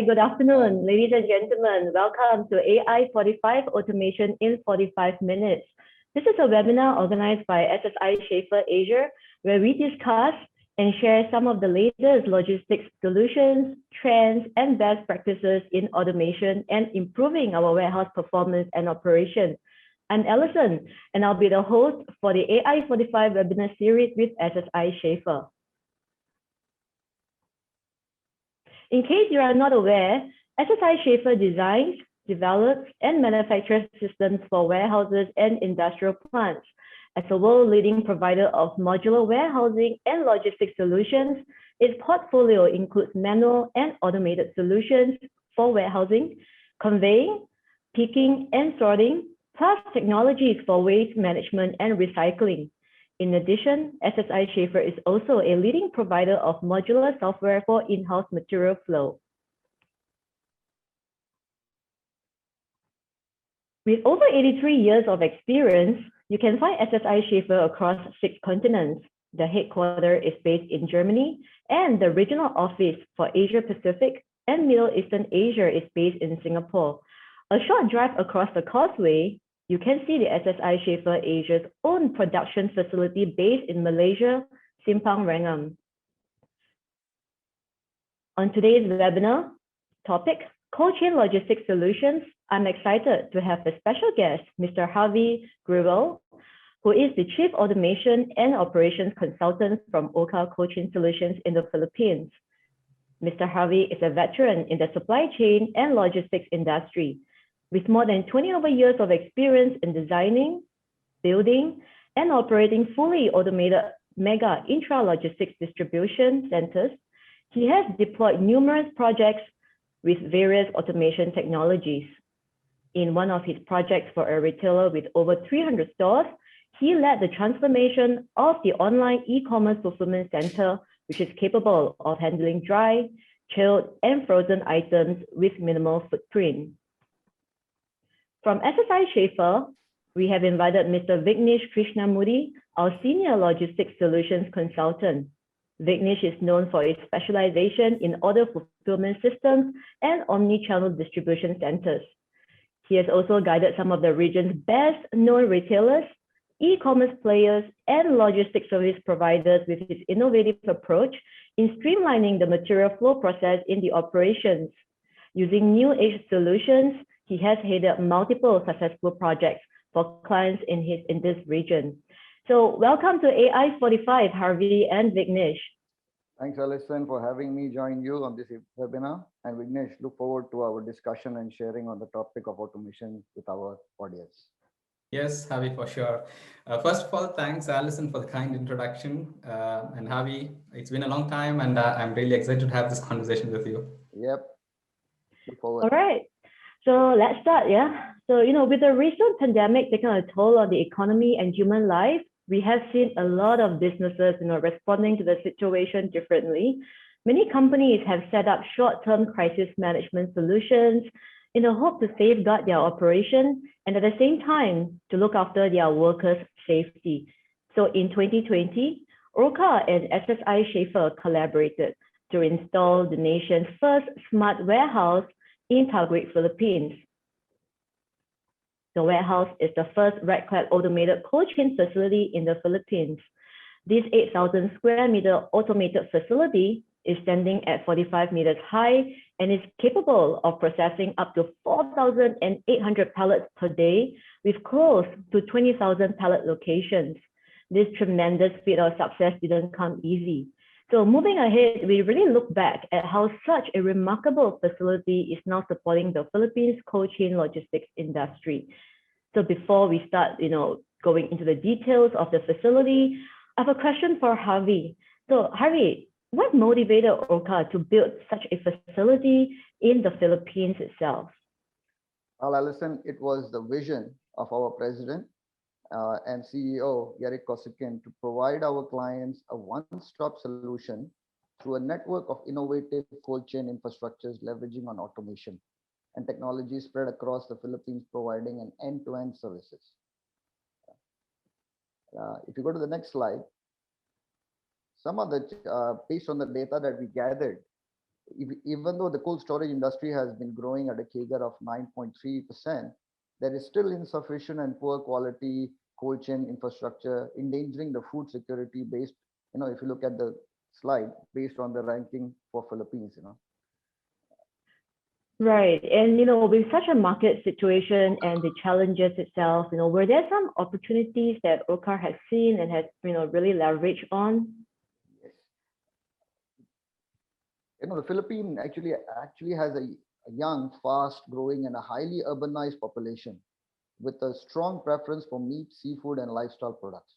good afternoon, ladies and gentlemen. Welcome to AI 45 Automation in 45 Minutes. This is a webinar organized by SSI Schaefer Asia, where we discuss and share some of the latest logistics solutions, trends, and best practices in automation and improving our warehouse performance and operation. I'm Alison, and I'll be the host for the AI 45 webinar series with SSI Schaefer. In case you are not aware, SSI Schaefer designs, develops, and manufactures systems for warehouses and industrial plants. As a world-leading provider of modular warehousing and logistics solutions, its portfolio includes manual and automated solutions for warehousing, conveying, picking, and sorting, plus technologies for waste management and recycling. In addition, SSI Schaefer is also a leading provider of modular software for in-house material flow. With over 83 years of experience, you can find SSI Schaefer across 6 continents. The headquarters is based in Germany, and the regional office for Asia Pacific and Middle Eastern Asia is based in Singapore. A short drive across the causeway, you can see the SSI Schaefer Asia's own production facility based in Malaysia, Simpang Rangam. On today's webinar topic, cold chain logistics solutions, I'm excited to have a special guest, Mr. Harvey Grewal, who is the Chief Automation and Operations Consultant from Orca Cold Chain Solutions in the Philippines. Mr. Harvey is a veteran in the supply chain and logistics industry, with more than 20 over years of experience in designing, building, and operating fully automated mega intra-logistics distribution centers. He has deployed numerous projects with various automation technologies. In one of his projects for a retailer with over 300 stores, he led the transformation of the online e-commerce fulfillment center, which is capable of handling dry, chilled, and frozen items with minimal footprint. From SSI Schaefer, we have invited Mr. Vignesh Krishnamurthy, our Senior Logistics Solutions Consultant. Vignesh is known for his specialization in order fulfillment systems and omni-channel distribution centers. He has also guided some of the region's best-known retailers, e-commerce players, and logistics service providers with his innovative approach in streamlining the material flow process in the operations. Using new age solutions, he has headed multiple successful projects for clients in this region. So welcome to AI 45, Harvey and Vignesh. Thanks, Alison, for having me join you on this webinar. And Vignesh, look forward to our discussion and sharing on the topic of automation with our audience. Yes, Harvey, for sure. First of all, thanks, Alison, for the kind introduction. And Harvey, it's been a long time, and I'm really excited to have this conversation with you. Yep. Look forward. All right. So let's start, yeah? So, with the recent pandemic taking a toll on the economy and human life, we have seen a lot of businesses, responding to the situation differently. Many companies have set up short-term crisis management solutions in the hope to safeguard their operation and at the same time to look after their workers' safety. So in 2020, Orca and SSI Schaefer collaborated to install the nation's first smart warehouse in Taguig, Philippines. The warehouse is the first red-clad automated cold chain facility in the Philippines. This 8,000 square meter automated facility is standing at 45 meters high and is capable of processing up to 4,800 pallets per day with close to 20,000 pallet locations. This tremendous feat of success didn't come easy. So moving ahead, we really look back at how such a remarkable facility is now supporting the Philippines cold chain logistics industry. So before we start, going into the details of the facility, I have a question for Harvey. So Harvey, what motivated Orca to build such a facility in the Philippines itself? Well, Alison, it was the vision of our president and CEO, Gary Kosikin, to provide our clients a one-stop solution through a network of innovative cold chain infrastructures leveraging on automation and technology spread across the Philippines, providing an end-to-end services. If you go to the next slide, some of the, based on the data that we gathered, Even though the cold storage industry has been growing at a CAGR of 9.3%, there is still insufficient and poor quality cold chain infrastructure, endangering the food security based, if you look at the slide, based on the ranking for Philippines, Right. And, with such a market situation and the challenges itself, were there some opportunities that OCAR has seen and has, really leveraged on? Yes. The Philippines actually has a young, fast growing and a highly urbanized population with a strong preference for meat, seafood, and lifestyle products.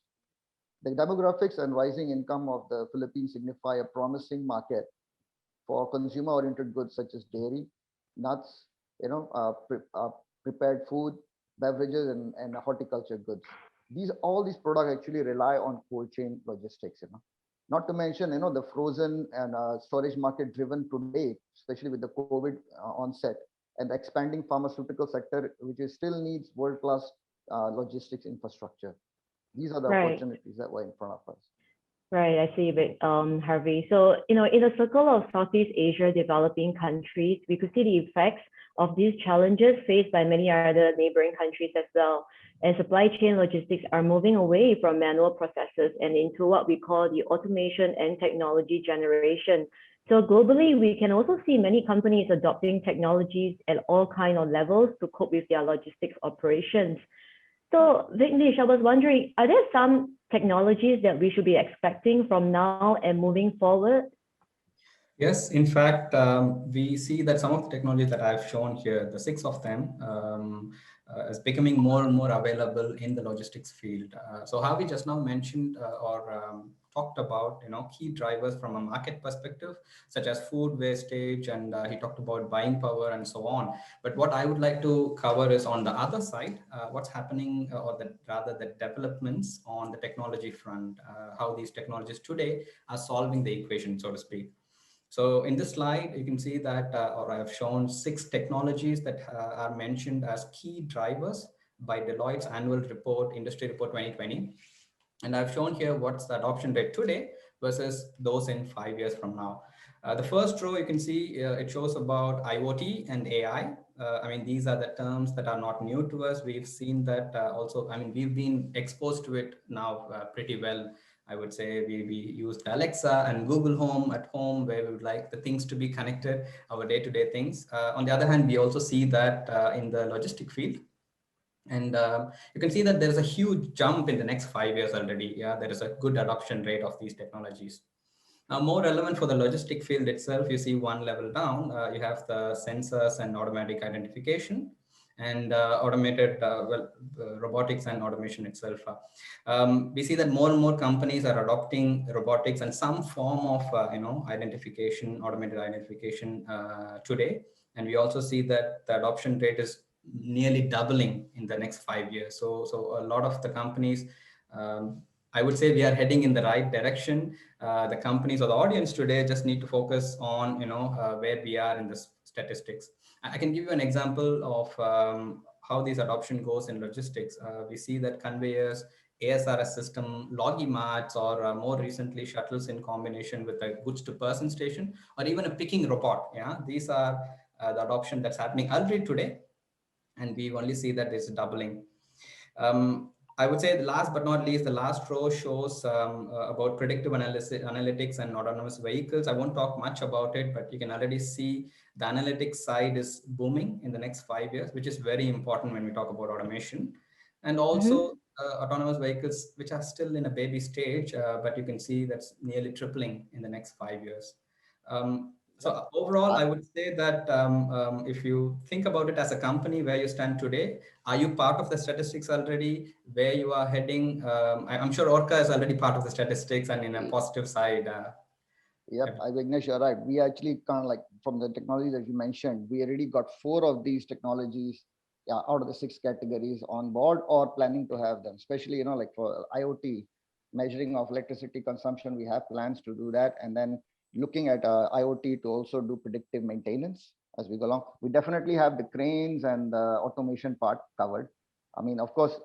The demographics and rising income of the Philippines signify a promising market for consumer-oriented goods such as dairy, nuts, prepared food, beverages, and horticulture goods. All these products actually rely on cold chain logistics. Not to mention, the frozen and storage market driven today, especially with the COVID onset, and the expanding pharmaceutical sector, which is still needs world-class logistics infrastructure. These are the Right. opportunities that were in front of us. Right, I see, but Harvey. So, in a circle of Southeast Asia developing countries, we could see the effects of these challenges faced by many other neighboring countries as well. And supply chain logistics are moving away from manual processes and into what we call the automation and technology generation. So globally, we can also see many companies adopting technologies at all kinds of levels to cope with their logistics operations. So Vignesh, I was wondering, are there some technologies that we should be expecting from now and moving forward? Yes, in fact, we see that some of the technologies that I've shown here, the 6 of them, is becoming more and more available in the logistics field. So how we just now mentioned or talked about, key drivers from a market perspective, such as food wastage, and he talked about buying power and so on. But what I would like to cover is on the other side, what's happening, or rather the developments on the technology front, how these technologies today are solving the equation, so to speak. So in this slide, you can see that, or I have shown 6 technologies that are mentioned as key drivers by Deloitte's annual report, Industry Report 2020. And I've shown here what's the adoption rate today versus those in 5 years from now. The first row, you can see it shows about IoT and AI. I mean, these are the terms that are not new to us. We've seen that also, I mean, we've been exposed to it now pretty well. I would say we used Alexa and Google Home at home, where we would like the things to be connected, our day-to-day things. On the other hand, we also see that in the logistic field. And you can see that there's a huge jump in the next 5 years already. Yeah, there is a good adoption rate of these technologies. Now, more relevant for the logistic field itself, you see one level down, you have the sensors and automatic identification and automated robotics and automation itself. We see that more and more companies are adopting robotics and some form of identification, automated identification today. And we also see that the adoption rate is nearly doubling in the next 5 years. So a lot of the companies, I would say we are heading in the right direction. The companies or the audience today just need to focus on where we are in the statistics. I can give you an example of how this adoption goes in logistics. We see that conveyors, ASRS system, logimarts, or more recently shuttles in combination with a goods to person station, or even a picking robot. Yeah, these are the adoption that's happening already today, and we only see that it's doubling. I would say last but not least, the last row shows about predictive analytics and autonomous vehicles. I won't talk much about it, but you can already see the analytics side is booming in the next 5 years, which is very important when we talk about automation. And also autonomous vehicles, which are still in a baby stage, but you can see that's nearly tripling in the next 5 years. So overall, I would say that if you think about it as a company where you stand today, are you part of the statistics already? Where you are heading? I'm sure Orca is already part of the statistics and in a positive side. Yep, Vignesh, you're right. We actually kind of like from the technology that you mentioned, we already got 4 of these technologies out of the 6 categories on board or planning to have them, especially, like for IoT, measuring of electricity consumption, we have plans to do that. And then looking at IoT to also do predictive maintenance as we go along. We definitely have the cranes and the automation part covered. I mean, of course,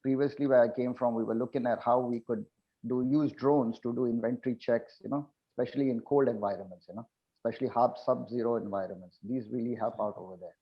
previously where I came from, we were looking at how we could use drones to do inventory checks, especially in cold environments, especially hard sub-zero environments. These really help out over there.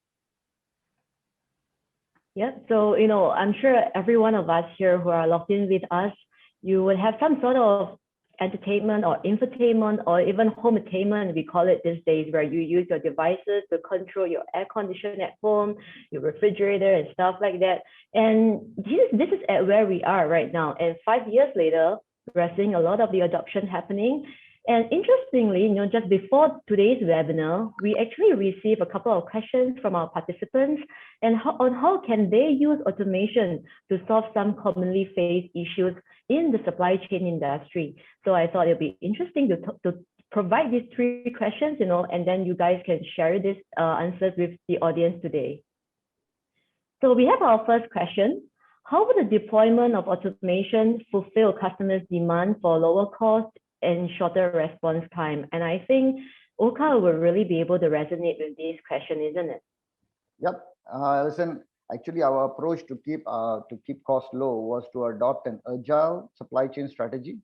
Yeah, so, I'm sure every one of us here who are logged in with us, you will have some sort of entertainment or infotainment or even hometainment, we call it these days, where you use your devices to control your air conditioner at home, your refrigerator and stuff like that. And this is at where we are right now. And 5 years later, we're seeing a lot of the adoption happening. And interestingly, just before today's webinar, we actually received a couple of questions from our participants and on how can they use automation to solve some commonly faced issues in the supply chain industry. So I thought it'd be interesting to provide these 3 questions, and then you guys can share these answers with the audience today. So we have our first question. How would the deployment of automation fulfill customers' demand for lower cost and shorter response time? And I think Oka will really be able to resonate with this question, isn't it? Yep. Listen, actually, our approach to keep costs low was to adopt an agile supply chain strategy,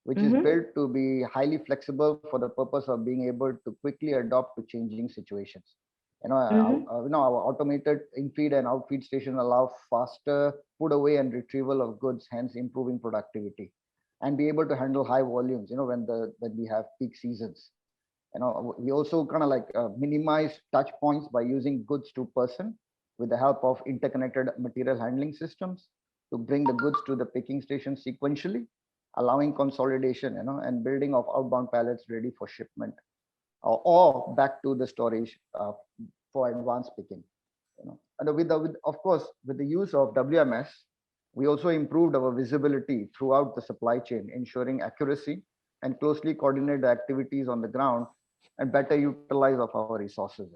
which is built to be highly flexible for the purpose of being able to quickly adapt to changing situations. Our automated in-feed and out-feed station allow faster put away and retrieval of goods, hence improving productivity, and be able to handle high volumes, when we have peak seasons. We also kind of minimize touch points by using goods to person with the help of interconnected material handling systems to bring the goods to the picking station sequentially, allowing consolidation, and building of outbound pallets ready for shipment or back to the storage for advanced picking. And of course, with the use of WMS, we also improved our visibility throughout the supply chain, ensuring accuracy and closely coordinate the activities on the ground and better utilize of our resources.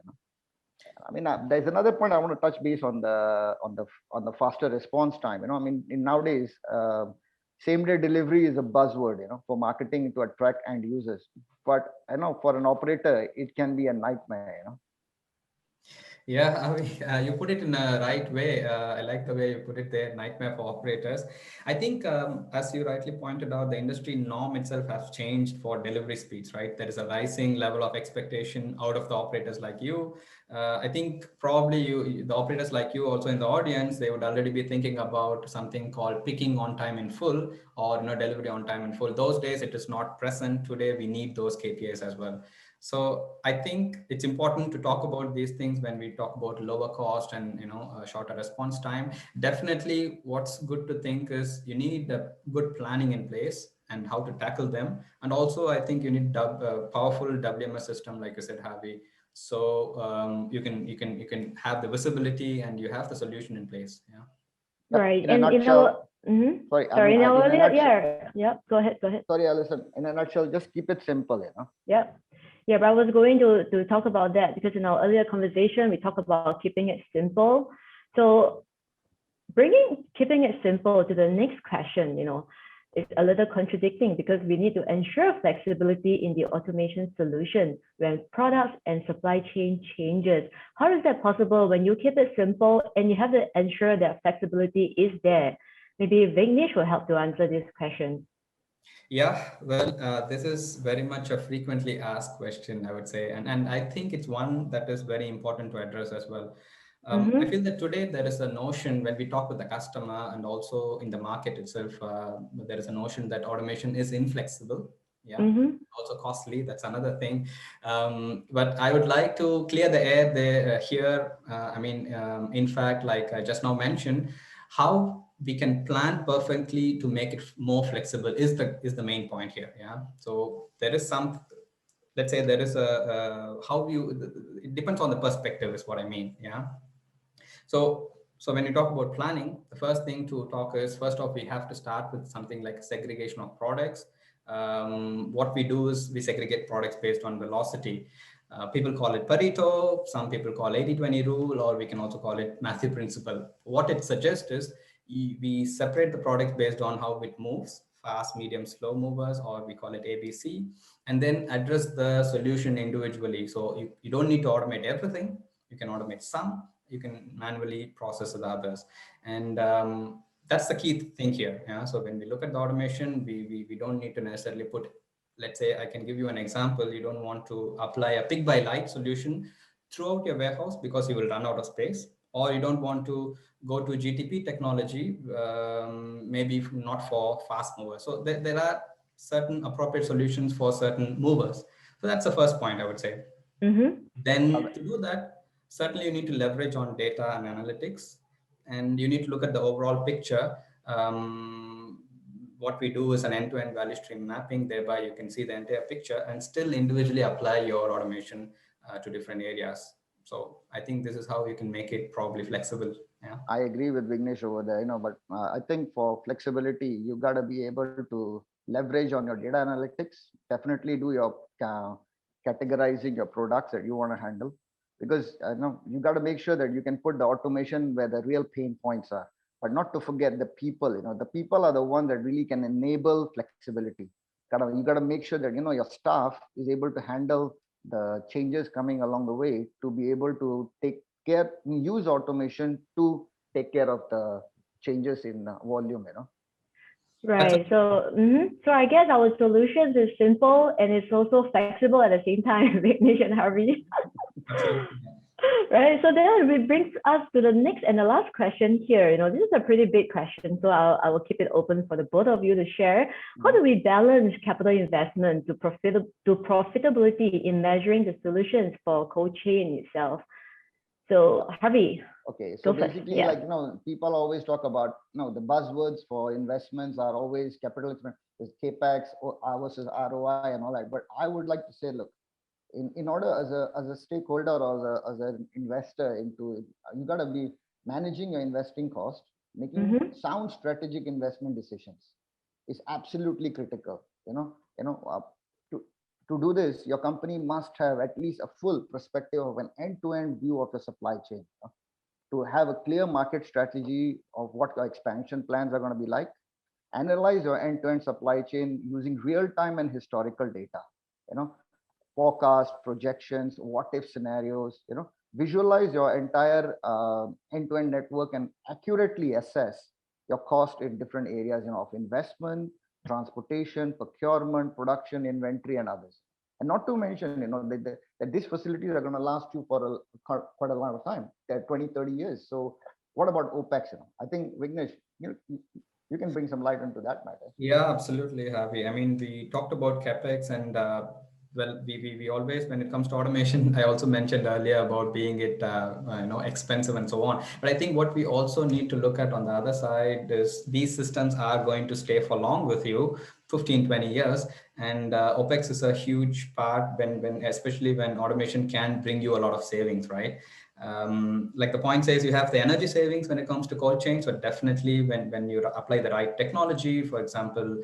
There's another point I want to touch base on the faster response time. Nowadays, same-day delivery is a buzzword, for marketing to attract end users. But for an operator, it can be a nightmare. Yeah, you put it in a right way. I like the way you put it there, nightmare for operators. I think, as you rightly pointed out, the industry norm itself has changed for delivery speeds, right? There is a rising level of expectation out of the operators like you. I think probably the operators like you also in the audience, they would already be thinking about something called picking on time in full or delivery on time in full. Those days it is not present. Today we need those KPIs as well. So I think it's important to talk about these things when we talk about lower cost and shorter response time. Definitely, what's good to think is you need a good planning in place and how to tackle them. And also, I think you need a powerful WMS system, like you said, Javi. So you can have the visibility and you have the solution in place. Yeah. Right. In a nutshell, sorry. Go ahead. Sorry, Alison. In a nutshell, just keep it simple. Yeah, but I was going to talk about that because in our earlier conversation, we talked about keeping it simple. So keeping it simple to the next question, is a little contradicting because we need to ensure flexibility in the automation solution when products and supply chain changes. How is that possible when you keep it simple and you have to ensure that flexibility is there? Maybe Vignesh will help to answer this question. Yeah, well, this is very much a frequently asked question, I would say. And I think it's one that is very important to address as well. I feel that today there is a notion when we talk with the customer and also in the market itself, there is a notion that automation is inflexible. Yeah, also costly. That's another thing. But I would like to clear the air there here. In fact, like I just now mentioned, how we can plan perfectly to make it more flexible is the main point here. Yeah. So there is let's say there is it depends on the perspective is what I mean. Yeah. So when you talk about planning, the first thing to talk is, first off, we have to start with something like segregation of products. What we do is we segregate products based on velocity. People call it Pareto, some people call 80-20 rule, or we can also call it Matthew principle. What it suggests is we separate the products based on how it moves, fast, medium, slow movers, or we call it ABC, and then address the solution individually. So you don't need to automate everything. You can automate some, you can manually process the others. And that's the key thing here. Yeah. So when we look at the automation, we don't need to necessarily put let's say I can give you an example. You don't want to apply a pick by light solution throughout your warehouse because you will run out of space, or you don't want to go to GTP technology, maybe not for fast movers. So there are certain appropriate solutions for certain movers. So that's the first point I would say. Mm-hmm. Then to do that, certainly you need to leverage on data and analytics, and you need to look at the overall picture. What we do is an end-to-end value stream mapping. Thereby, you can see the entire picture and still individually apply your automation to different areas. So I think this is how you can make it probably flexible. Yeah. I agree with Vignesh over there, but I think for flexibility, you got to be able to leverage on your data analytics. Definitely do your categorizing your products that you want to handle, because you got to make sure that you can put the automation where the real pain points are, but not to forget the people. The people are the ones that really can enable flexibility. You got to make sure that your staff is able to handle the changes coming along the way, to be able to use automation to take care of the changes in volume. Right. So, so I guess our solutions is simple and it's also flexible at the same time, Vignesh and Harvey. Right. So then it brings us to the next and the last question here. This is a pretty big question, so I will keep it open for the both of you to share. How do we balance capital investment to profitability in measuring the solutions for cold chain itself? So Harvey. Okay, so basically, people always talk about, the buzzwords for investments are always capital expenditure, capex versus ROI and all that. But I would like to say, look, in order as a stakeholder or as an investor into it, you got to be managing your investing cost, making sound strategic investment decisions is absolutely critical. To do this, your company must have at least a full perspective of an end-to-end view of the supply chain, to have a clear market strategy of what your expansion plans are going to be like, analyze your end-to-end supply chain using real-time and historical data, forecast, projections, what-if scenarios, visualize your entire end-to-end network and accurately assess your cost in different areas, of investment, transportation, procurement, production, inventory, and others. And not to mention, that these facilities are going to last you for quite a lot of time, 20, 30 years. So what about OPEX? I think, Vignesh, you can bring some light into that matter. Yeah, absolutely, Harvey. I mean, we talked about CapEx and well, we always, when it comes to automation, I also mentioned earlier about being it, expensive and so on. But I think what we also need to look at on the other side is these systems are going to stay for long with you, 15, 20 years. And OPEX is a huge part especially when automation can bring you a lot of savings, right? Like the point says, you have the energy savings when it comes to cold chain. So definitely when you apply the right technology, for example,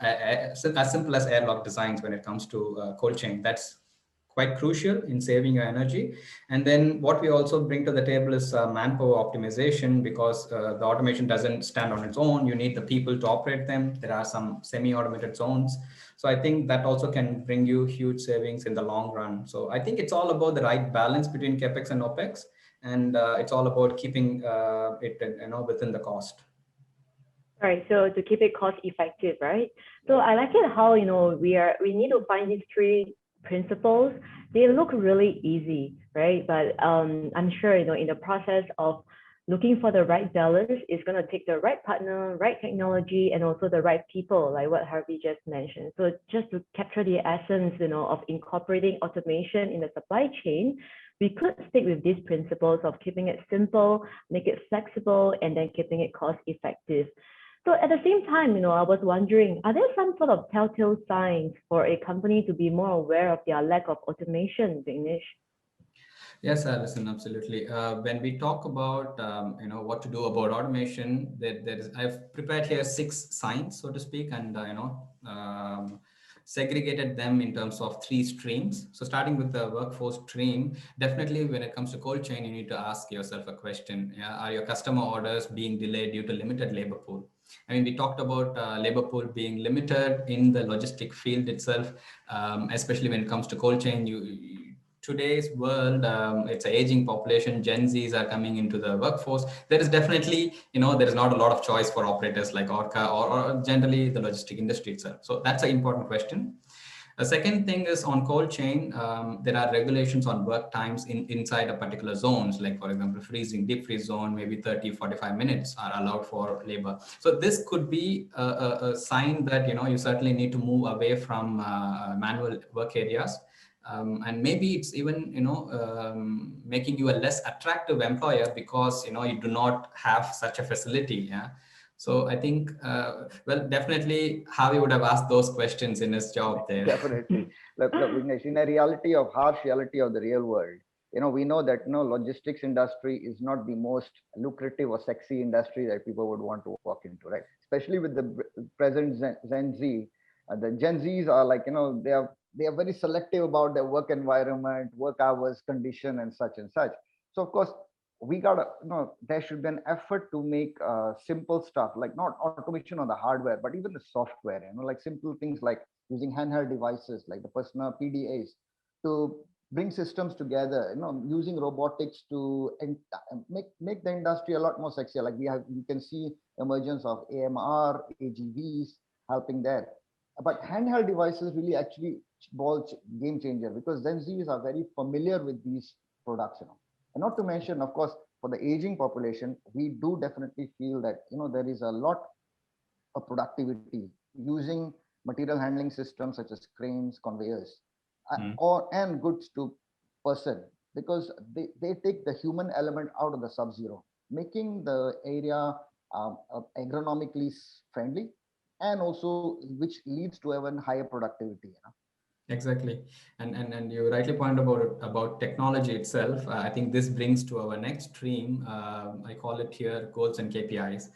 as simple as airlock designs when it comes to cold chain, that's quite crucial in saving your energy. And then what we also bring to the table is manpower optimization, because the automation doesn't stand on its own. You need the people to operate them. There are some semi-automated zones. So I think that also can bring you huge savings in the long run. So I think it's all about the right balance between CapEx and OPEX. And it's all about keeping it within the cost. Right. So to keep it cost effective, right? So I like it how, we need to find these three principles. They look really easy, right? But I'm sure, in the process of looking for the right balance, it's going to take the right partner, right technology, and also the right people, like what Harvey just mentioned. So just to capture the essence, of incorporating automation in the supply chain, we could stick with these principles of keeping it simple, make it flexible, and then keeping it cost effective. So at the same time, I was wondering, are there some sort of telltale signs for a company to be more aware of their lack of automation, Vignesh? Yes, Alison, absolutely. When we talk about, what to do about automation, I've prepared here 6 signs, so to speak, and, segregated them in terms of 3 streams. So starting with the workforce stream, definitely when it comes to cold chain, you need to ask yourself a question. Are your customer orders being delayed due to limited labor pool? I mean, we talked about labor pool being limited in the logistic field itself, especially when it comes to cold chain. Today's world, it's an aging population. Gen Zs are coming into the workforce. There is definitely, there is not a lot of choice for operators like Orca or generally the logistic industry itself. So that's an important question. A second thing is on cold chain, there are regulations on work times inside a particular zones, like for example, freezing, deep freeze zone, maybe 30, 45 minutes are allowed for labor. So this could be a sign that, you certainly need to move away from manual work areas. And maybe it's even, making you a less attractive employer because, you do not have such a facility. Yeah. So I think, well, definitely Javi would have asked those questions in his job there. Definitely. Look, Vignesh, in a reality of harsh reality of the real world, we know that logistics industry is not the most lucrative or sexy industry that people would want to walk into, right? Especially with the present Gen Z. The Gen Zs are like, they are very selective about their work environment, work hours, condition, and such and such. So of course, we gotta, there should be an effort to make simple stuff, like not automation on the hardware, but even the software, like simple things like using handheld devices like the personal PDAs to bring systems together, using robotics to make the industry a lot more sexier. Like you can see emergence of AMR, AGVs helping there. But handheld devices really actually game changer because Gen Zs are very familiar with these products, And not to mention, of course, for the aging population, we do definitely feel that, there is a lot of productivity using material handling systems such as cranes, conveyors, and goods to person, because they take the human element out of the sub-zero, making the area agronomically friendly, and also which leads to even higher productivity. Exactly, and you rightly point about technology itself. I think this brings to our next stream. I call it here goals and KPIs.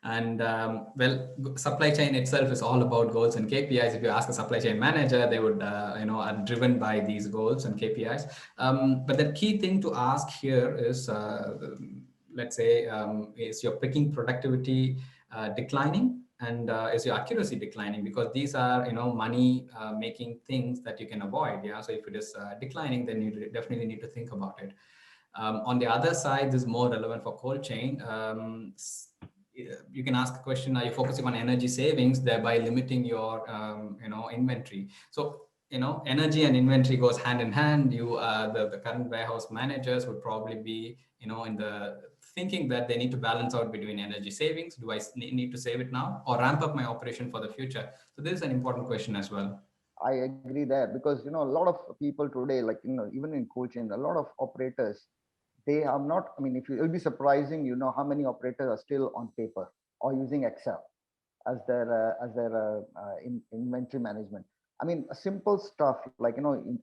And well, supply chain itself is all about goals and KPIs. If you ask a supply chain manager, they would, are driven by these goals and KPIs. But the key thing to ask here is, let's say, is your picking productivity declining? And is your accuracy declining? Because these are, money making things that you can avoid. Yeah. So if it is declining, then you definitely need to think about it. On the other side, this is more relevant for cold chain. You can ask a question: are you focusing on energy savings, thereby limiting your, inventory? So, energy and inventory goes hand in hand. The current warehouse managers would probably be, in the thinking that they need to balance out between energy savings. Do I need to save it now or ramp up my operation for the future? So this is an important question as well. I agree there because a lot of people today, like even in coaching, a lot of operators, they are not. I mean, if you, it'll be surprising, how many operators are still on paper or using Excel as their inventory management. I mean, simple stuff like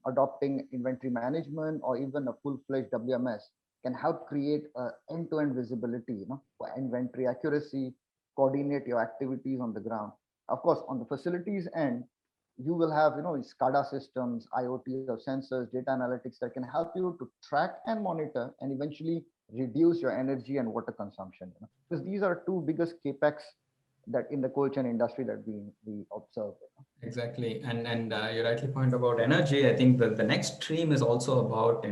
adopting inventory management or even a full-fledged WMS can help create end-to-end visibility, for inventory accuracy, coordinate your activities on the ground. Of course, on the facilities end, you will have SCADA systems, IoT of sensors, data analytics that can help you to track and monitor and eventually reduce your energy and water consumption. Because these are two biggest capex that in the cold chain industry that we observe. Exactly, and you rightly point about energy. I think that the next stream is also about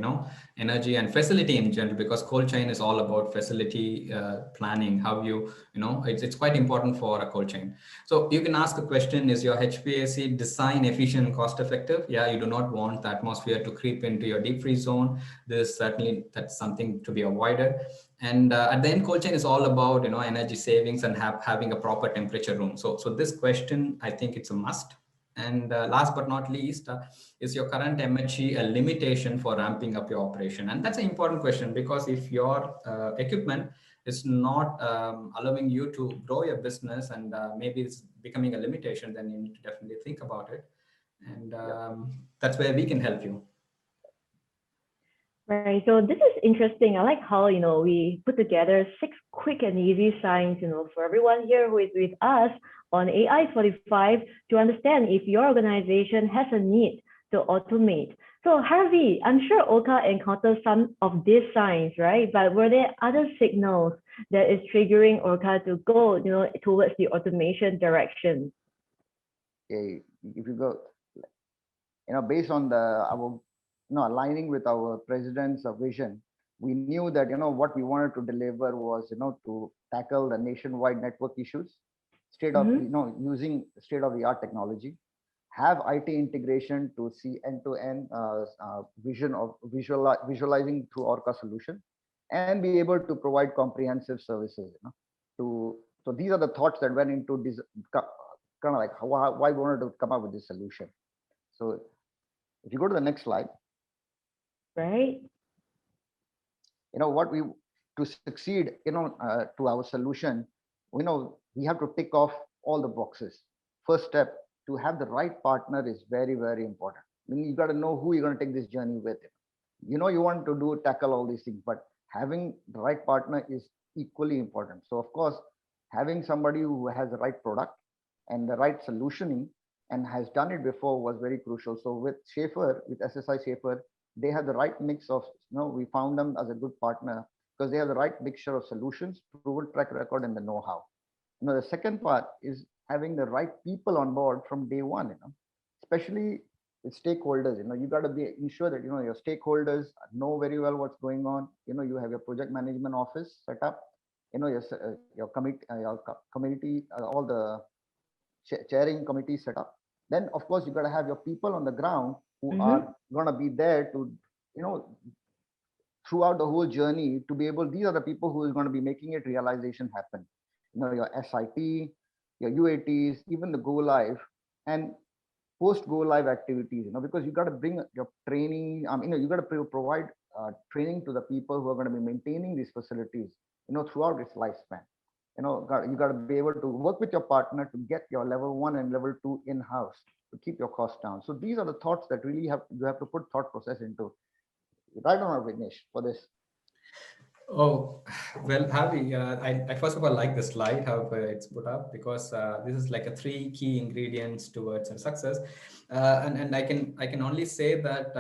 energy and facility in general, because cold chain is all about facility planning. How it's quite important for a cold chain. So you can ask a question: is your HVAC design efficient and cost effective? Yeah, you do not want the atmosphere to creep into your deep freeze zone. That's something to be avoided. And at the end, cold chain is all about energy savings and having a proper temperature room. So this question, I think it's a must. And last but not least, is your current MHE a limitation for ramping up your operation? And that's an important question, because if your equipment is not allowing you to grow your business, and maybe it's becoming a limitation, then you need to definitely think about it. And that's where we can help you. Right. So this is interesting. I like how, we put together 6 quick and easy signs, for everyone here who is with us on AI 45 to understand if your organization has a need to automate. So Harvey, I'm sure Oka encountered some of these signs, right? But were there other signals that is triggering Oka to go, towards the automation direction? Okay, if you go, based on our aligning with our president's vision, we knew that what we wanted to deliver was to tackle the nationwide network issues, using state of the art technology, have IT integration to see end-to-end vision of visualizing through Orca solution, and be able to provide comprehensive services. So these are the thoughts that went into this kind of like why we wanted to come up with this solution. So if you go to the next slide, Right. what we to succeed, to our solution, we have to tick off all the boxes. First step, to have the right partner is very, very important. I mean, you got to know who you're going to take this journey with. You want to tackle all these things, but having the right partner is equally important. So of course, having somebody who has the right product and the right solutioning and has done it before was very crucial. So with Schaefer, with SSI Schaefer, they have the right mix of, we found them as a good partner because they have the right mixture of solutions, proven track record, and the know-how. The second part is having the right people on board from day one, especially with stakeholders. You got to be ensure that your stakeholders know very well what's going on. You have your project management office set up, your committee, all the chairing committees set up. Then of course you got to have your people on the ground who are going to be there to throughout the whole journey, to be able, these are the people who are going to be making it realization happen. Your SIT, your UATs, even the go live and post go live activities, because you got to bring your training, you got to provide training to the people who are going to be maintaining these facilities, throughout its lifespan. You got to be able to work with your partner to get your level 1 and level 2 in-house to keep your costs down. So these are the thoughts that really you have to put thought process into. Right on, Vignesh, for this. Oh, well, Harvey, I first of all like the slide, how it's put up, because this is like a 3 key ingredients towards a success. And I can only say that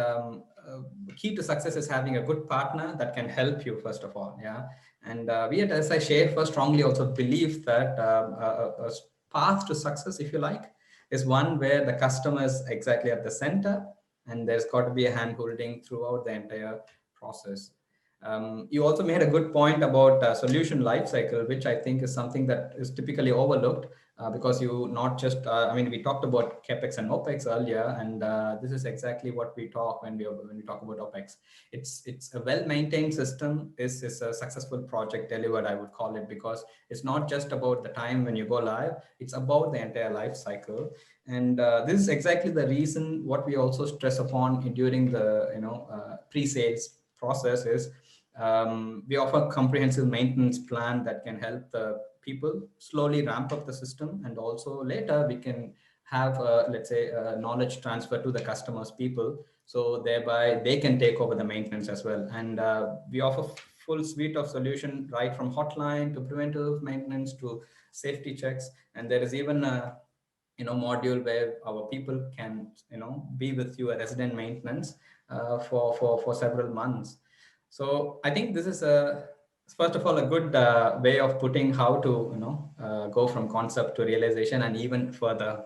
key to success is having a good partner that can help you, first of all. Yeah. And we at SI Schaefer strongly also believe that a path to success, if you like, is one where the customer is exactly at the center, and there's got to be a hand holding throughout the entire process. You also made a good point about solution lifecycle, which I think is something that is typically overlooked because you not just, we talked about CapEx and OpEx earlier, and this is exactly what we talk when we talk about OpEx. It's a well-maintained system is a successful project delivered, I would call it, because it's not just about the time when you go live, it's about the entire life cycle. And this is exactly the reason what we also stress upon during the pre-sales process is we offer comprehensive maintenance plan that can help the people slowly ramp up the system, and also later we can have let's say knowledge transfer to the customers people, so thereby they can take over the maintenance as well. And we offer full suite of solution, right from hotline to preventive maintenance to safety checks, and there is even a module where our people can be with you at resident maintenance for several months. So I think this is first of all a good way of putting how to go from concept to realization and even further.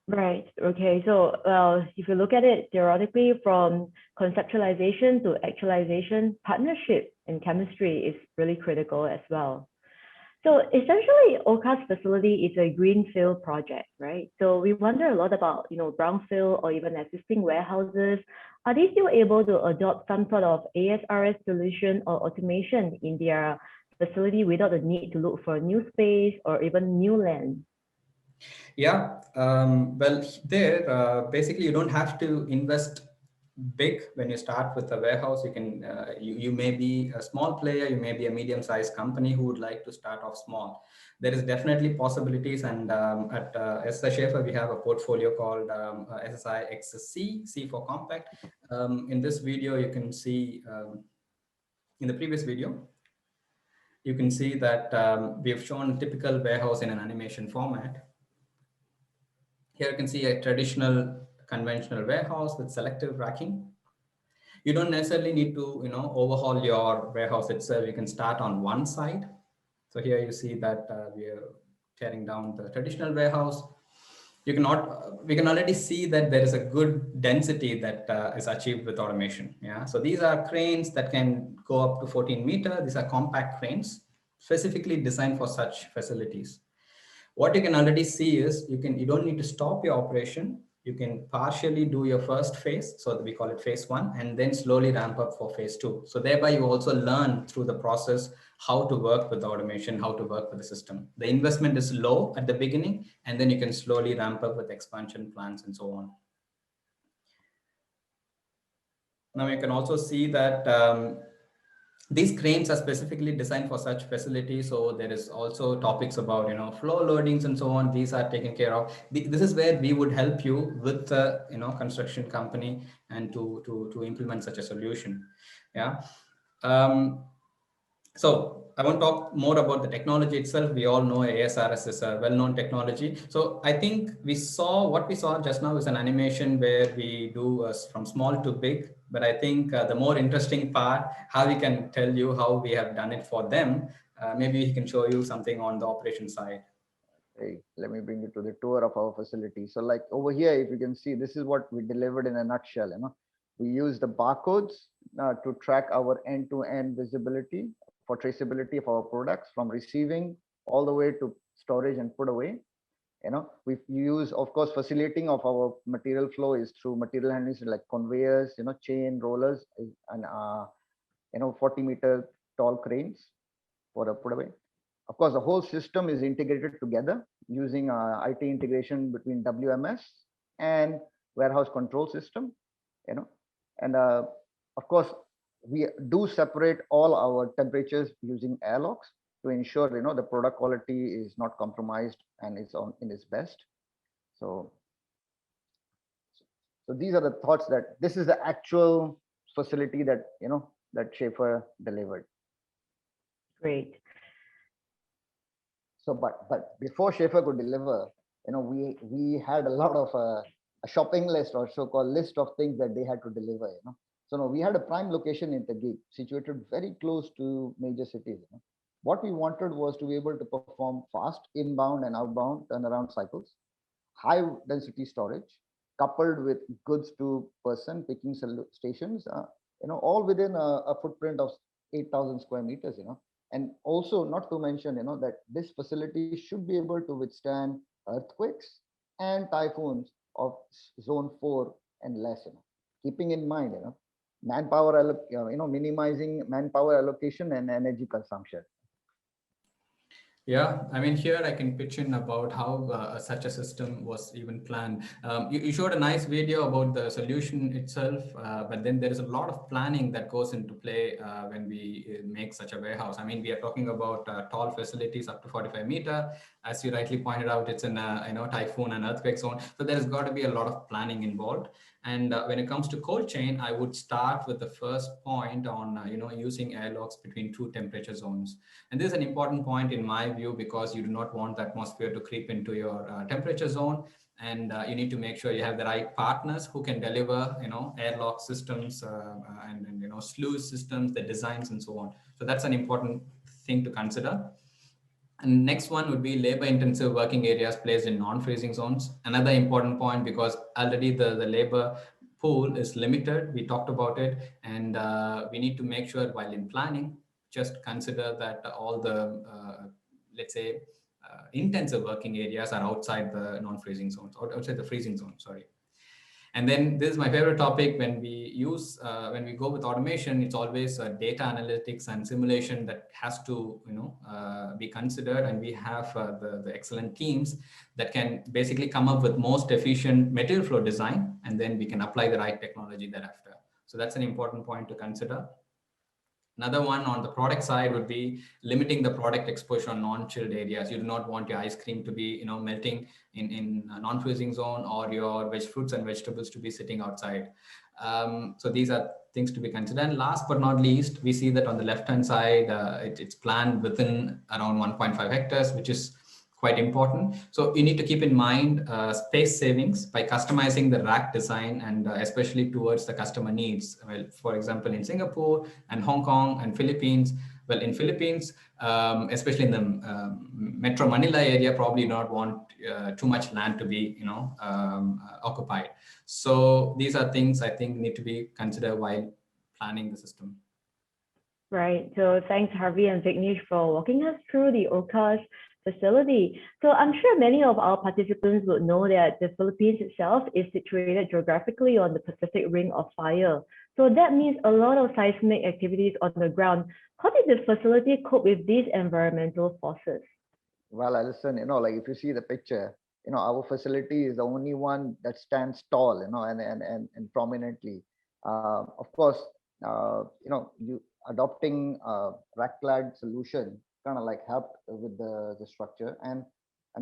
Right. Okay. So, if you look at it theoretically, from conceptualization to actualization, partnership and chemistry is really critical as well. So essentially, Orca's facility is a greenfield project, right? So we wonder a lot about, brownfield or even existing warehouses. Are they still able to adopt some sort of ASRS solution or automation in their facility without the need to look for new space or even new land? Yeah, well, there basically you don't have to invest big when you start with a warehouse. You can you may be a small player, you may be a medium-sized company who would like to start off small. There is definitely possibilities, and at SSI Schaefer we have a portfolio called SSI XC, C for compact. In this video you can see, in the previous video you can see that we have shown a typical warehouse in an animation format. Here you can see a traditional conventional warehouse with selective racking. You don't necessarily need to overhaul your warehouse itself. You can start on one side. So here you see that we are tearing down the traditional warehouse. We can already see that there is a good density that is achieved with automation. Yeah. So these are cranes that can go up to 14 meters. These are compact cranes specifically designed for such facilities. What you can already see is you don't need to stop your operation. You can partially do your first phase, so that we call it phase 1, and then slowly ramp up for phase 2. So thereby you also learn through the process how to work with automation, how to work with the system. The investment is low at the beginning, and then you can slowly ramp up with expansion plans and so on. Now you can also see that these cranes are specifically designed for such facilities. So there is also topics about, floor loadings and so on. These are taken care of. This is where we would help you with the, construction company and to implement such a solution. Yeah. So I want to talk more about the technology itself. We all know ASRS is a well-known technology. So I think what we saw just now is an animation where we do from small to big. But I think the more interesting part, how we can tell you how we have done it for them. Maybe he can show you something on the operation side. Hey, let me bring you to the tour of our facility. So like over here, if you can see, this is what we delivered in a nutshell. We use the barcodes to track our end-to-end visibility for traceability of our products from receiving all the way to storage and put away. We use, of course, facilitating of our material flow is through material handling like conveyors, chain rollers, and 40-meter tall cranes for the put away. Of course, the whole system is integrated together using IT integration between WMS and warehouse control system, and of course, we do separate all our temperatures using airlocks to ensure, the product quality is not compromised and it's in its best. So these are the thoughts that this is the actual facility that, that Schaefer delivered. Great. So, but before Schaefer could deliver, we had a lot of a shopping list or so-called list of things that they had to deliver. So no, we had a prime location in Taguig, situated very close to major cities. What we wanted was to be able to perform fast inbound and outbound turnaround cycles, high density storage, coupled with goods to person picking stations, all within a footprint of 8,000 square meters. And also, not to mention, that this facility should be able to withstand earthquakes and typhoons of zone 4 and less. Keeping in mind, manpower, minimizing manpower allocation and energy consumption. Yeah, I mean, here I can pitch in about how such a system was even planned. You showed a nice video about the solution itself, but then there is a lot of planning that goes into play when we make such a warehouse. I mean, we are talking about tall facilities up to 45 meter. As you rightly pointed out, it's in a typhoon and earthquake zone. So there's got to be a lot of planning involved. And when it comes to cold chain, I would start with the first point on using airlocks between two temperature zones. And this is an important point in my view, because you do not want the atmosphere to creep into your temperature zone, and you need to make sure you have the right partners who can deliver airlock systems and sluice systems, the designs and so on. So that's an important thing to consider. And next one would be labor intensive working areas placed in non-freezing zones. Another important point, because already the labor pool is limited. We talked about it, and we need to make sure while in planning, just consider that all the, let's say, intensive working areas are outside the non-freezing zones, or outside the freezing zone, sorry. And then this is my favorite topic. When we go with automation, it's always data analytics and simulation that has to be considered. And we have the excellent teams that can basically come up with most efficient material flow design, and then we can apply the right technology thereafter. So that's an important point to consider. Another one on the product side would be limiting the product exposure on non-chilled areas. You do not want your ice cream to be melting in a non-freezing zone, or your fruits and vegetables to be sitting outside. So these are things to be considered. And last but not least, we see that on the left-hand side, it's planned within around 1.5 hectares, which is quite important. So you need to keep in mind space savings by customizing the rack design, and especially towards the customer needs. Well, for example, in Singapore and Hong Kong and Philippines, well, in Philippines, especially in the Metro Manila area, probably not want too much land to be occupied. So these are things I think need to be considered while planning the system. Right. So thanks, Harvey and Vignesh, for walking us through the OCAS facility. So I'm sure many of our participants would know that the Philippines itself is situated geographically on the Pacific Ring of Fire. So that means a lot of seismic activities on the ground. How did the facility cope with these environmental forces? Well, Alison, like if you see the picture, our facility is the only one that stands tall, and prominently. Of course, you adopting rack-clad solution kind of like helped with the structure, and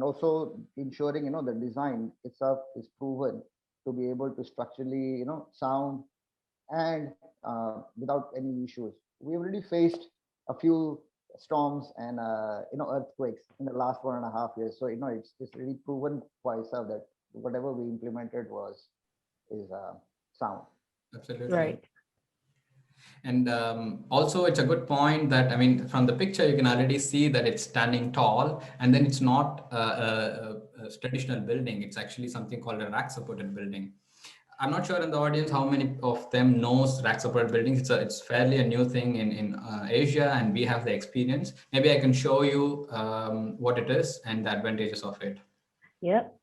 also ensuring, the design itself is proven to be able to structurally, sound and without any issues. We already faced a few storms and earthquakes in the last 1.5 years. So it's really proven by itself that whatever we implemented is sound. Absolutely. Right. And also, it's a good point that, I mean, from the picture, you can already see that it's standing tall, and then it's not a traditional building. It's actually something called a rack-supported building. I'm not sure in the audience how many of them knows rack-supported buildings. It's fairly a new thing in Asia, and we have the experience. Maybe I can show you what it is and the advantages of it. Yep.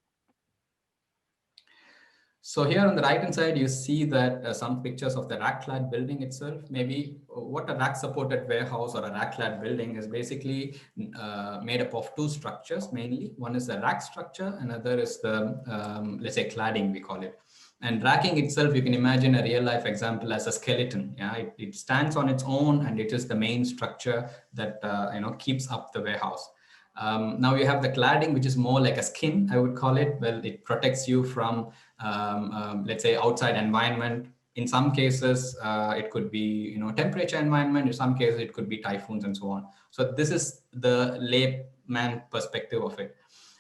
So here on the right hand side, you see that some pictures of the rack-clad building itself. Maybe what a rack-supported warehouse or a rack-clad building is basically made up of two structures mainly. One is the rack structure, another is the, let's say, cladding, we call it. And racking itself, you can imagine a real life example as a skeleton. Yeah, it stands on its own, and it is the main structure that keeps up the warehouse. Now you have the cladding, which is more like a skin, I would call it. Well, it protects you from, let's say, outside environment. In some cases, it could be, temperature environment. In some cases, it could be typhoons and so on. So this is the layman perspective of it.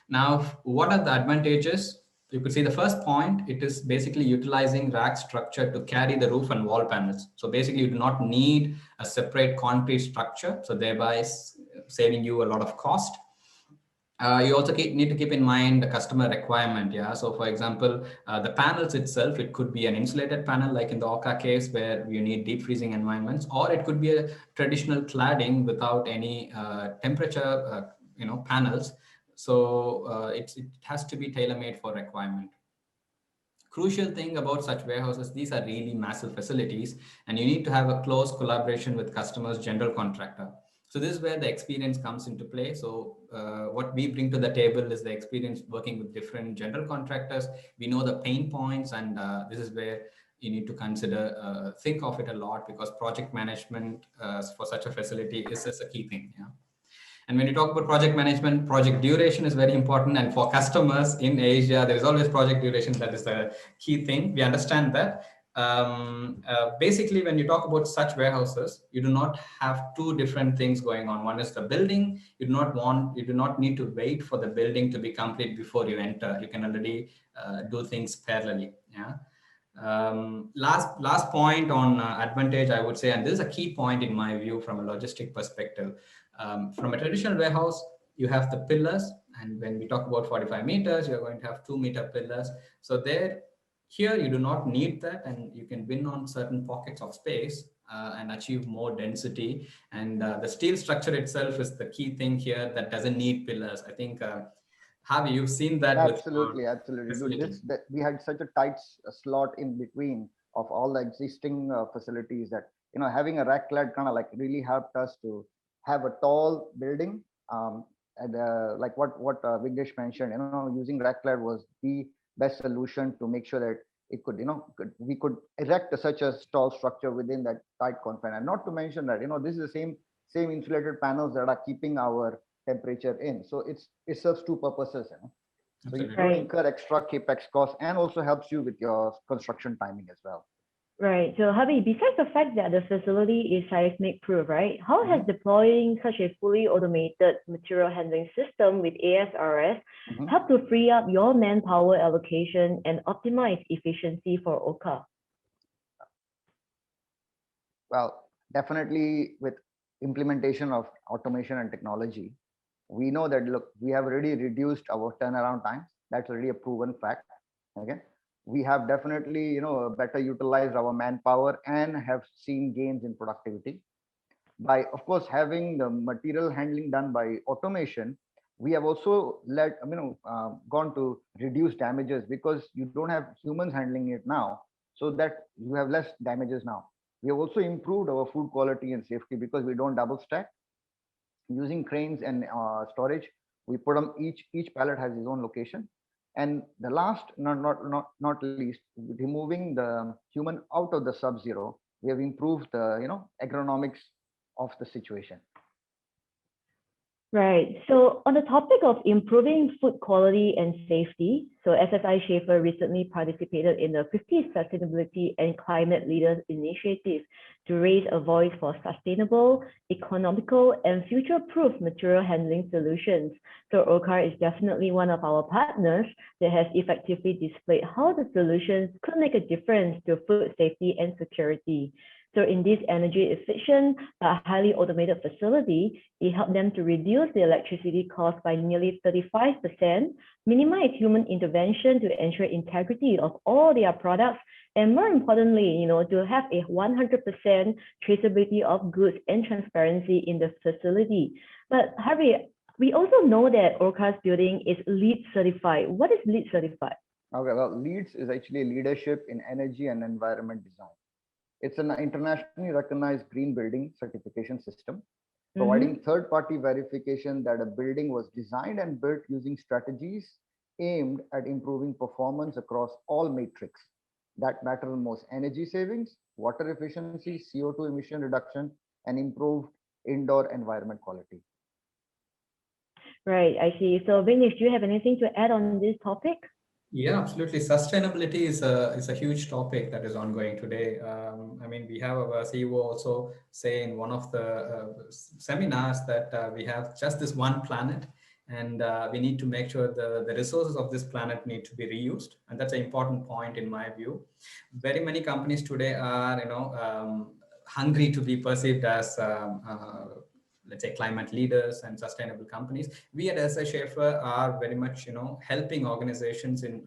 Now, what are the advantages? You could see the first point, it is basically utilizing rack structure to carry the roof and wall panels. So basically you do not need a separate concrete structure. So thereby saving you a lot of cost. You also need to keep in mind the customer requirement. Yeah. So for example, the panels itself, it could be an insulated panel, like in the Orca case, where you need deep freezing environments, or it could be a traditional cladding without any temperature, panels. So it has to be tailor-made for requirement. Crucial thing about such warehouses, these are really massive facilities, and you need to have a close collaboration with customers, general contractor. So this is where the experience comes into play. So what we bring to the table is the experience working with different general contractors. We know the pain points, and this is where you need to consider, think of it a lot, because project management for such a facility is a key thing. Yeah. And when you talk about project management, project duration is very important. And for customers in Asia, there is always project duration. That is the key thing. We understand that. Basically, when you talk about such warehouses, you do not have two different things going on. One is the building. You do not need to wait for the building to be complete before you enter. You can already do things parallelly. Yeah. Last point on advantage, I would say, and this is a key point in my view from a logistic perspective. From a traditional warehouse, you have the pillars, and when we talk about 45 meters, you're going to have 2-meter pillars. So here you do not need that, and you can win on certain pockets of space and achieve more density. And the steel structure itself is the key thing here that doesn't need pillars. I think, Javi, you've seen that Absolutely, with absolutely. facility. That we had such a tight slot in between of all the existing facilities that having a rack clad kind of like really helped us to have a tall building. And like what Vignesh mentioned, using rack clad was the best solution to make sure that it could, we could erect such a tall structure within that tight confine. And not to mention that this is the same insulated panels that are keeping our temperature in. So it serves two purposes. So you don't incur extra capex costs, and also helps you with your construction timing as well. Right. So Javi, besides the fact that the facility is seismic proof, right? How has deploying such a fully automated material handling system with ASRS helped to free up your manpower allocation and optimize efficiency for Orca? Well, definitely with implementation of automation and technology, we know that, look, we have already reduced our turnaround times. That's already a proven fact. Okay. We have definitely, better utilized our manpower and have seen gains in productivity. By, of course, having the material handling done by automation, We have also gone to reduce damages because you don't have humans handling it now, so that you have less damages now. We have also improved our food quality and safety because we don't double stack using cranes and storage. We put them, each pallet has its own location. And the last, not least, removing the human out of the sub-zero, we have improved the agronomics of the situation. Right. So on the topic of improving food quality and safety, so SSI Schaefer recently participated in the 50 Sustainability and Climate Leaders Initiative to raise a voice for sustainable, economical, and future-proof material handling solutions. So OCAR is definitely one of our partners that has effectively displayed how the solutions could make a difference to food safety and security. So in this energy efficient but highly automated facility, it helped them to reduce the electricity cost by nearly 35%, minimize human intervention to ensure integrity of all their products, and more importantly, to have a 100% traceability of goods and transparency in the facility. But Harvey, we also know that OCAR's building is LEED certified. What is LEED certified? Okay, well, LEED is actually leadership in energy and environment design. It's an internationally recognized green building certification system, providing third-party verification that a building was designed and built using strategies aimed at improving performance across all metrics that matter most: energy savings, water efficiency, CO2 emission reduction, and improved indoor environment quality. Right, I see. So Vignesh, do you have anything to add on this topic? Yeah, absolutely. Sustainability is a huge topic that is ongoing today. I mean, we have our CEO also say in one of the seminars that we have just this one planet, and we need to make sure the resources of this planet need to be reused. And that's an important point in my view. Very many companies today are, hungry to be perceived as let's say climate leaders and sustainable companies. We at SSI Schaefer are very much, helping organizations in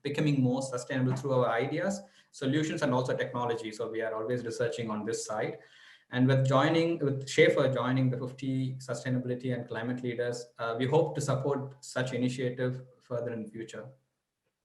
becoming more sustainable through our ideas, solutions, and also technology. So we are always researching on this side. And with Schaefer joining the 50 sustainability and climate leaders, we hope to support such initiative further in the future.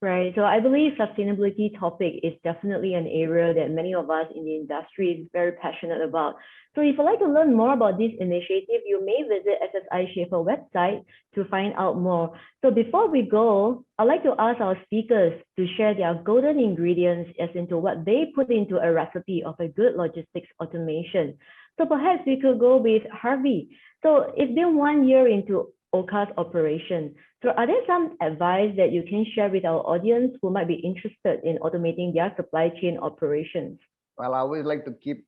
Right. So I believe sustainability topic is definitely an area that many of us in the industry is very passionate about. So if you'd like to learn more about this initiative, you may visit SSI Schaefer website to find out more. So before we go, I'd like to ask our speakers to share their golden ingredients as into what they put into a recipe of a good logistics automation. So perhaps we could go with Harvey. So it's been 1 year into OCAR's operation. So are there some advice that you can share with our audience who might be interested in automating their supply chain operations? Well, I always like to keep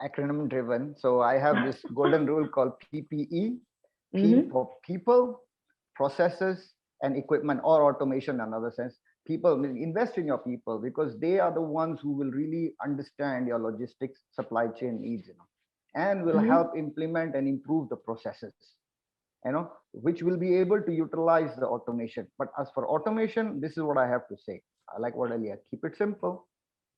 acronym driven. So I have this golden rule called PPE, P for people, processes, and equipment, or automation in another sense. People, invest in your people because they are the ones who will really understand your logistics supply chain needs, and will help implement and improve the processes, which will be able to utilize the automation. But as for automation, this is what I have to say. I like what earlier. Keep it simple,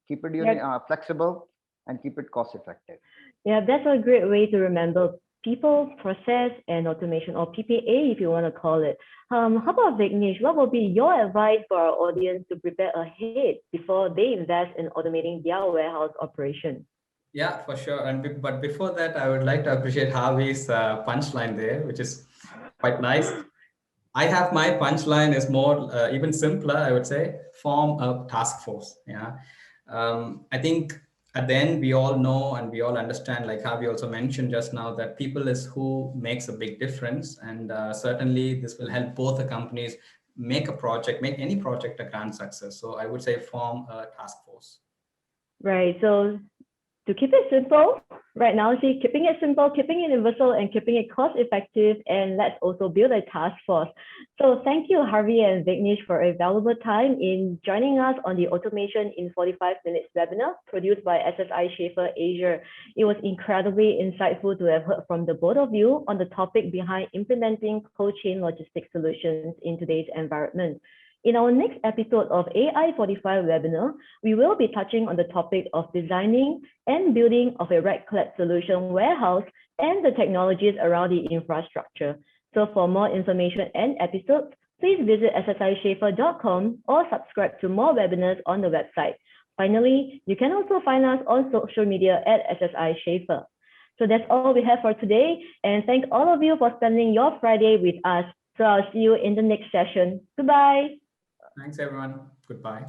keep it flexible, and keep it cost effective. Yeah, that's a great way to remember people, process, and automation, or PPA if you want to call it. How about Vignesh? What would be your advice for our audience to prepare ahead before they invest in automating their warehouse operation? Yeah, for sure. But before that, I would like to appreciate Harvey's punchline there, which is quite nice. I have my punchline is more even simpler, I would say, form a task force. Yeah. I think at the end, we all know and we all understand, like Harvey also mentioned just now, that people is who makes a big difference. And certainly this will help both the companies make any project a grand success. So I would say form a task force. Right. So to keep it simple, right now, keeping it simple, keeping it universal, and keeping it cost effective, and let's also build a task force. So thank you, Harvey and Vignesh, for a valuable time in joining us on the Automation in 45 Minutes webinar produced by SSI Schaefer Asia. It was incredibly insightful to have heard from the both of you on the topic behind implementing cold chain logistics solutions in today's environment. In our next episode of AI 45 webinar, we will be touching on the topic of designing and building of a rack-clad solution warehouse and the technologies around the infrastructure. So for more information and episodes, please visit ssischaefer.com or subscribe to more webinars on the website. Finally, you can also find us on social media at SSI Schaefer. So that's all we have for today. And thank all of you for spending your Friday with us. So I'll see you in the next session. Goodbye. Thanks, everyone. Goodbye.